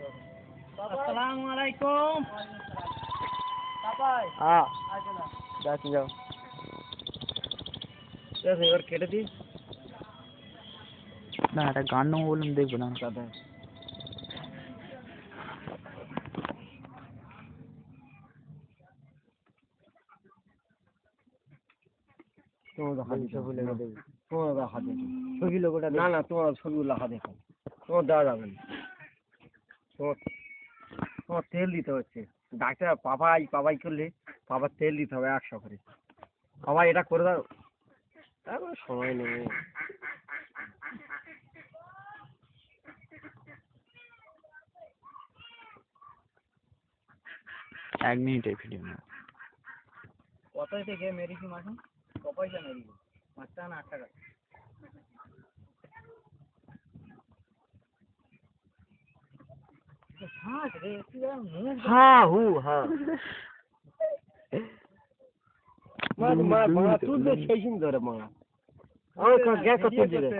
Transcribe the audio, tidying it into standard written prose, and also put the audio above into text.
আসসালামু আলাইকুম। হ্যাঁ যাচ্ছি যাও ঠিক আছে, এবার কেটে দিই। না একটা গান নেবো বললাম দেখবো না দাদা তোমার হাতে ছবি লেখা দেবে, তোমার হাতে ছবি লোকটা না না, তোমার ছবিগুলো লেখা দেখো, তোমার দেওয়া যাবে না, তোমার তোমার তেল দিতে হচ্ছে। ডাক্তার পাপাই করলে পাপার তেল দিতে হবে 100 করে। বাবা এটা করে দাও, তারপরে সময় নেই। এক মিনিটের ভিডিও না কত থেকে মেরেছি মাছ? ক পয়সা মেরেছি? 5 টাকা না 8 টাকা? হ্যাঁ হু হ্যাঁ মা তুলবে সেই সুন্দর মা। গ্যাস করতে